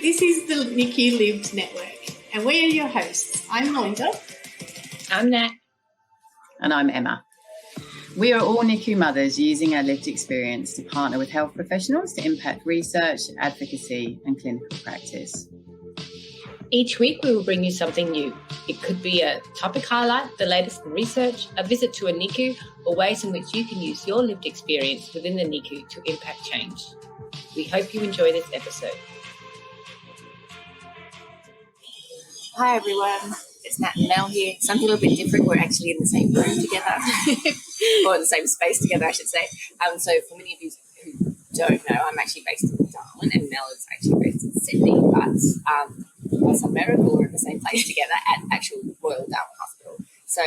this is the NICU Lived Network, and we are your hosts. I'm Melinda. I'm Nat. And I'm Emma. We are all NICU mothers using our lived experience to partner with health professionals to impact research, advocacy, and clinical practice. Each week we will bring you something new. It could be a topic highlight, the latest in research, a visit to a NICU, or ways in which you can use your lived experience within the NICU to impact change. We hope you enjoy this episode. Hi everyone, it's Nat and Mel here. Something a little bit different. We're actually in the same room together, or in the same space together, I should say. So for many of you who don't know, I'm actually based in Darwin, and Mel is actually based in Sydney. But by some miracle, we're in the same place together at actual Royal Darwin Hospital. So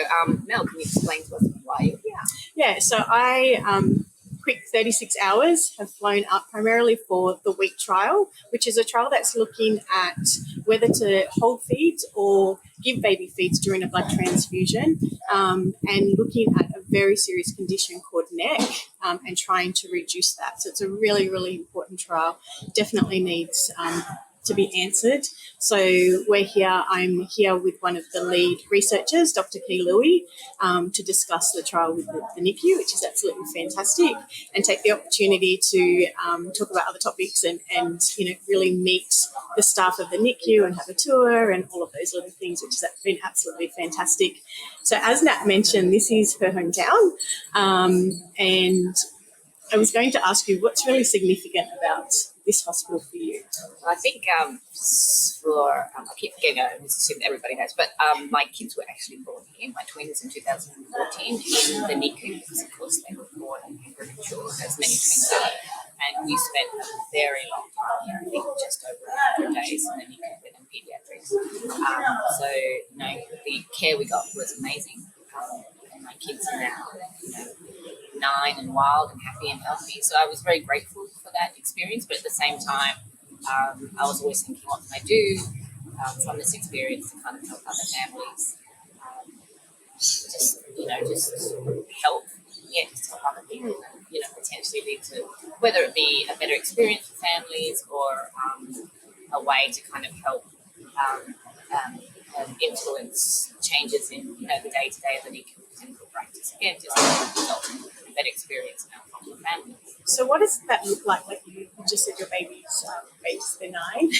Mel, can you explain to us why you're here? Yeah, so I quick 36 hours have flown up primarily for the WEEK trial, which is a trial that's looking at whether to hold feeds or give baby feeds during a blood transfusion, and looking at a very serious condition called NEC, and trying to reduce that. So it's a really, really important trial. Definitely needs to be answered. So we're here. I'm here with one of the lead researchers, Dr. Key Louie, to discuss the trial with the NICU, which is absolutely fantastic, and take the opportunity to talk about other topics and really meet the staff of the NICU and have a tour and all of those little things, which has been absolutely fantastic. So as Nat mentioned, this is her hometown, and I was going to ask you, what's really significant about this hospital for you? I think I keep forgetting, I assume that everybody knows, but my kids were actually born here, my twins in 2014 in the NICU, because of course they were born premature, as many twins are, and we spent a very long time here, I think just over 100 days in the NICU within paediatrics. The care we got was amazing, and my kids are now, 9 and wild and happy and healthy. So I was very grateful for that experience, but at the same time, I was always thinking, what can I do from this experience to kind of help other families? Just help other people, and, potentially lead to, whether it be a better experience for families or a way to kind of help influence changes in, the day-to-day of the NICU clinical practice. Again, just result in a better experience and outcome for families. So what does that look like? Like you just said, your babies, they're 9.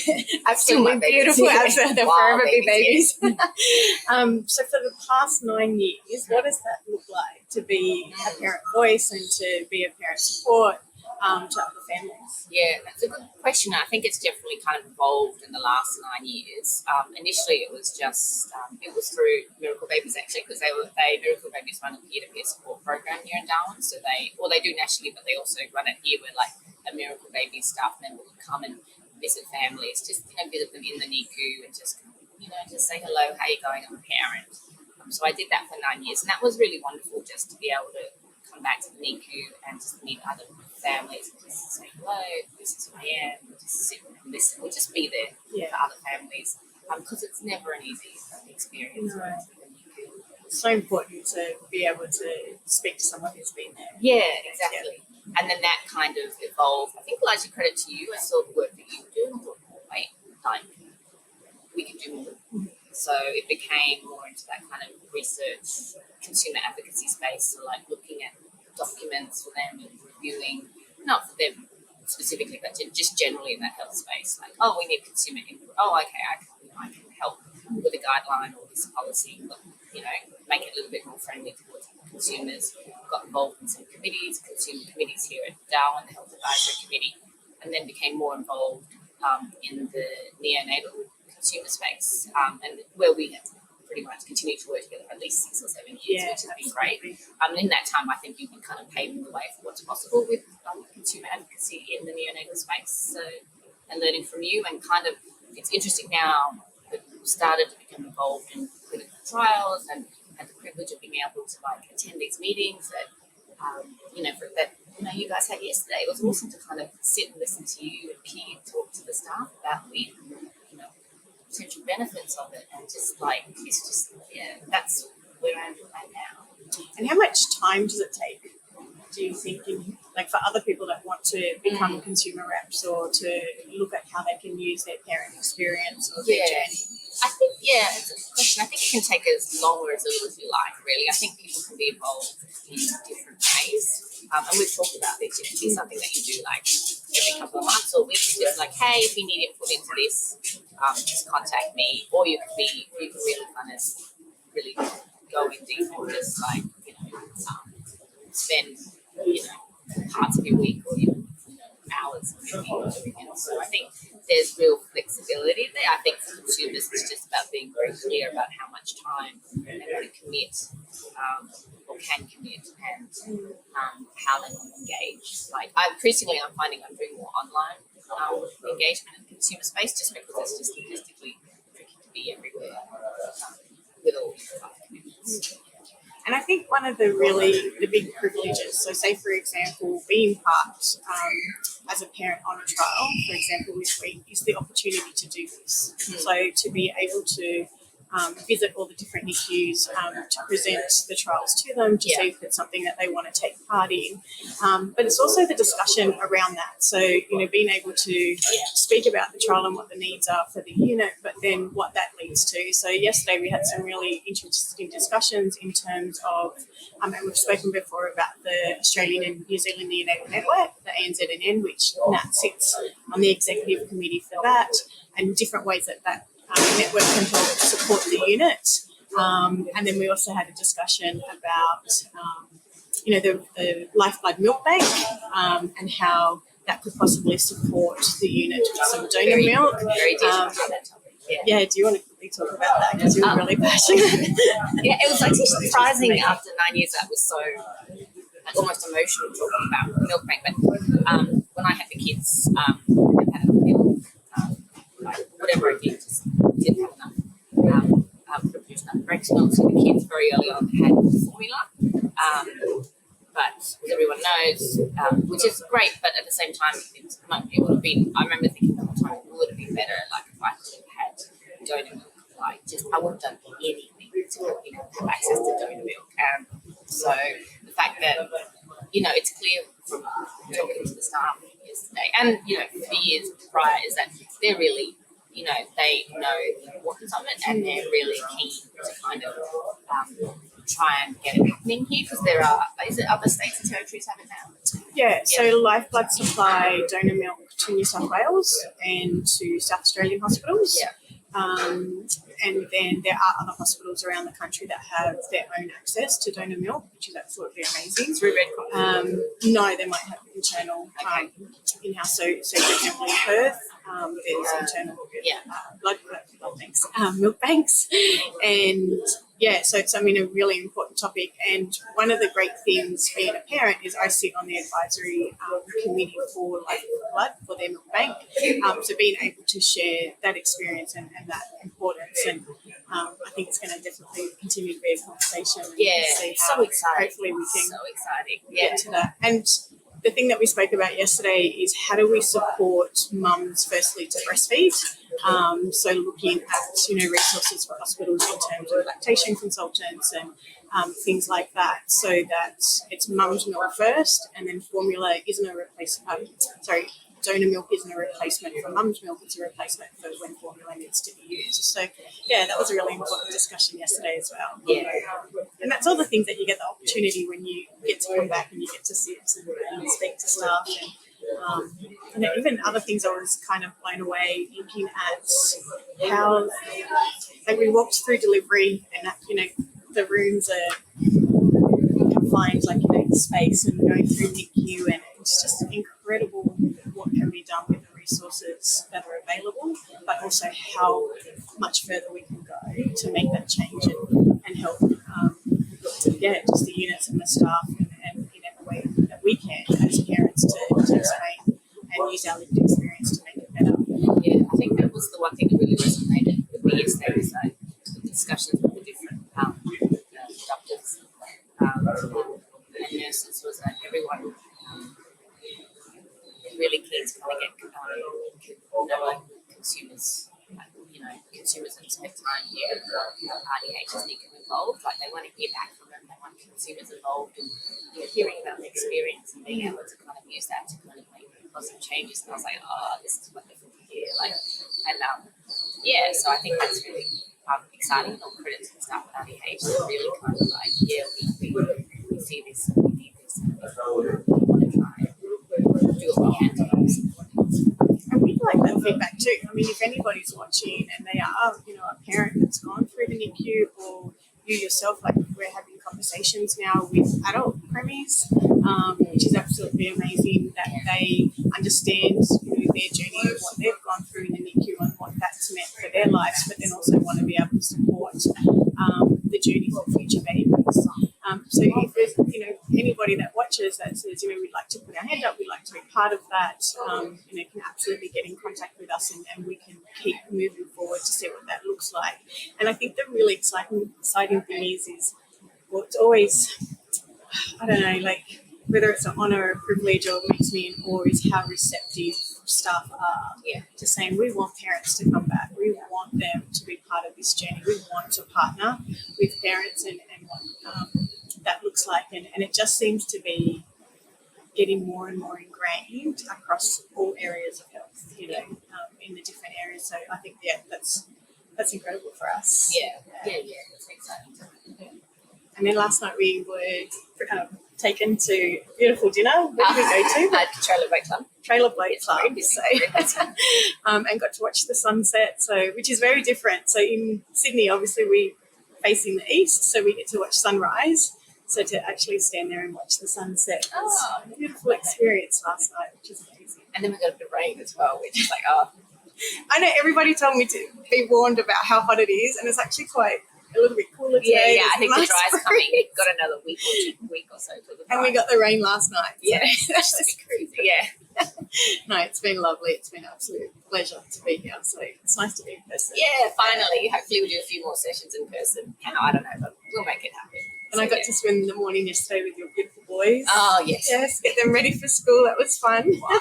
Absolutely beautiful. Absolutely, they're forever be babies. So for the past 9 years, what does that look like to be a parent voice and to be a parent support to other families? Yeah, that's a good question. I think it's definitely kind of evolved in the last 9 years. Initially, it was just it was through Miracle Babies actually, because Miracle Babies run a peer-to-peer support program here in Darwin. So they do nationally, but they also run it here, where like a Miracle Babies staff member would come and visit families, just visit them in the NICU and just say hello, how you going? I'm a parent. So I did that for 9 years, and that was really wonderful, just to be able to come back to the NICU and just meet other families and just say hello, this is who I am, we'll just sit and listen, we'll just be there for other families, because it's never an easy experience. No. It's so important to be able to speak to someone who's been there. Yeah, exactly. Yeah. And then that kind of evolved. I think largely credit to you. I saw the work that you were doing, and thought, we could do more. Mm-hmm. So it became more into that kind of research, consumer advocacy space, so like looking at documents for them and reviewing, not for them specifically, but just generally in that health space. Like, we need consumer input. Okay, I can help with a guideline or this policy, but, make it a little bit more friendly towards consumers. Got involved in some committees, consumer committees here at Darwin, the Health Advisory Committee, and then became more involved in the neonatal consumer space, and where we have pretty much continued to work together for at least 6 or 7 years, which has been great. And in that time, I think you've been kind of paving the way for what's possible with consumer advocacy in the neonatal space. So, and learning from you, and kind of, it's interesting now that we've started to become involved in clinical trials and had the privilege of being able to attend these meetings that, you guys had yesterday. It was awesome to kind of sit and listen to you and Key talk to the staff about the, potential benefits of it, and that's where I'm at now. And how much time does it take do you think, like for other people that want to become consumer reps or to look at how they can use their parent experience or their journey? I think, it's a good question. I think it can take as long or as little as you like, really. I think people can be involved in different ways. And we've talked about this. It can be something that you do like every couple of months or weeks. Just like, hey, if you need input into this, just contact me. Or you can really kind of really go in deep and just like, spend, parts of your week or hours maybe doing it. So I think there's real flexibility there. I think for consumers it's just about being very clear about how much time they want to commit or can commit and how they want to engage. Like increasingly I'm finding I'm doing more online engagement in the consumer space just because it's just logistically tricky to be everywhere with all these type of commitments. And I think one of the big privileges, so say for example, being part as a parent on a trial, for example, this week, is the opportunity to do this. So to be able to visit all the different NICUs, to present the trials to them, to see if it's something that they want to take part in. But it's also the discussion around that. So, being able to speak about the trial and what the needs are for the unit, but then what that leads to. So yesterday we had some really interesting discussions in terms of, and we've spoken before about the Australian and New Zealand Neonatal Network, the ANZNN, which Nat sits on the executive committee for that, and different ways that network can help support the unit. And then we also had a discussion about, the Lifeblood Milk Bank and how that could possibly support the unit with some donor milk. Very detailed on that topic. Yeah, do you want to quickly talk about that? Because you're really passionate. It was actually surprising after 9 years that was so almost emotional talking about the milk bank. But when I had the kids, I had milk. Whatever I did, just didn't have enough, produced enough breast milk. So the kids very early on had formula, but as everyone knows, which is great, but at the same time, it would have been, I remember thinking the whole time, it would have been better, like if I could have had donor milk, I would have done anything to have access to donor milk. So the fact that, it's clear from talking to the staff yesterday and, for the years prior is that they're really, they know the importance of it and they're really keen to kind of try and get it happening here because there are, is it other states and territories have it now? Yeah, so Lifeblood supply donor milk to New South Wales and to South Australian hospitals. Yeah. And then there are other hospitals around the country that have their own access to donor milk, which is absolutely amazing. Through Red Cross? No, they might have internal in-house. So for example, in Perth, there's internal blood banks, milk banks. And so it's, a really important topic. And one of the great things being a parent is I sit on the advisory committee for Lifeblood for their milk bank. So being able to share that experience and that importance, and I think it's going to definitely continue to be a conversation. And see how so exciting. Hopefully we can get to that. And the thing that we spoke about yesterday is how do we support mums firstly to breastfeed. So looking at resources for hospitals in terms of lactation consultants and things like that, so that it's mum's milk first, and then formula isn't a replacement. Donor milk isn't a replacement for mum's milk; it's a replacement for when formula needs to be used. So that was a really important discussion yesterday as well. And that's all the things that you get the opportunity when you get to come back and you get to sit and speak to staff and even other things. I was kind of blown away looking at how, like, we walked through delivery and the rooms are confined, the space, and going through NICU, and it's just incredible what can be done with the resources that are available, but also how much further we can go to make that change and help just the units and the staff and in every way that we can as parents to explain and use our lived experience to make it better. Yeah, I think that was the one thing that really resonated with me yesterday, was that the discussions with the different doctors and nurses, was that everyone really keen to kind of get consumers, consumers that spend time here RDH is NICU involved. Like, they want to hear back from them. They want consumers involved in hearing about the experience and being able to kind of use that to kind of make positive changes. And I was like, oh, this is wonderful to hear. Like, and so I think that's really exciting. All credit to the staff at RDH. They're really kind of like, we see this, we need this, and we want to try and do what we can to help support it. And we'd like that feedback too. I mean, if anybody's watching and they are, a parent that's gone through the NICU, or you yourself, like, we're having conversations now with adult premies, which is absolutely amazing that they understand, their journey and what they've gone through in the NICU and what that's meant for their lives, but then also want to be able to support the journey for future babies. So if there's, anybody that watches that says, we'd like to put our hand up, we'd like to be part of that, can absolutely get in contact with us, and we can keep moving forward to see what that looks like. And I think the really exciting thing is, well, it's always, I don't know, like, whether it's an honour, a privilege, or makes me in awe, is how receptive staff are to saying, we want parents to come back, we want them to be part of this journey, we want to partner with parents and what that looks like, and it just seems to be getting more and more ingrained across all areas of health, in the different areas. So I think that's incredible for us. That's exciting. And then last night we were taken to beautiful dinner. Where did we go to? Trailer Boat Club. Trailer Boat Club. So, and got to watch the sunset. So, which is very different. So in Sydney, obviously we facing the east, so we get to watch sunrise. So to actually stand there and watch the sunset was a beautiful experience last night, which is amazing. And then we got a bit of rain as well, which is like, I know everybody told me to be warned about how hot it is, and it's actually quite a little bit cooler today. I think the dry's coming. We've got another week or so till the dry. And we got the rain last night. So that's just crazy. No, it's been lovely. It's been an absolute pleasure to be here. So it's nice to be in person. Yeah, finally. Hopefully we'll do a few more sessions in person. I don't know, but we'll make it happen. And I got to spend the morning yesterday with your beautiful boys. Oh, yes. Yes, get them ready for school. That was fun. Wow.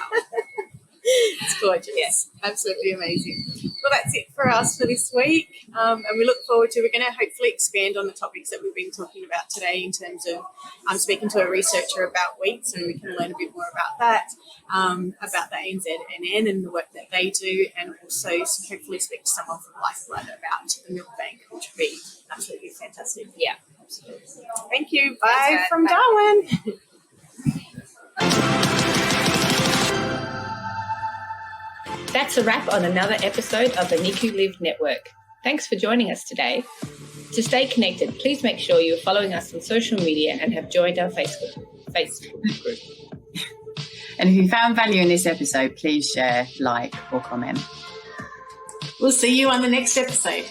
It's gorgeous. Yes, absolutely amazing. Well, that's it for us for this week. And we look forward to, we're going to hopefully expand on the topics that we've been talking about today in terms of speaking to a researcher about wheat, so we can learn a bit more about that, about the ANZNN and the work that they do, and also hopefully speak to someone from Lifeblood about the milk bank, which would be absolutely fantastic. Yeah, absolutely. Thank you. Bye from Darwin. That's a wrap on another episode of the NICU Live Network. Thanks for joining us today. To stay connected, please make sure you are following us on social media and have joined our Facebook group. And if you found value in this episode, please share, like, or comment. We'll see you on the next episode.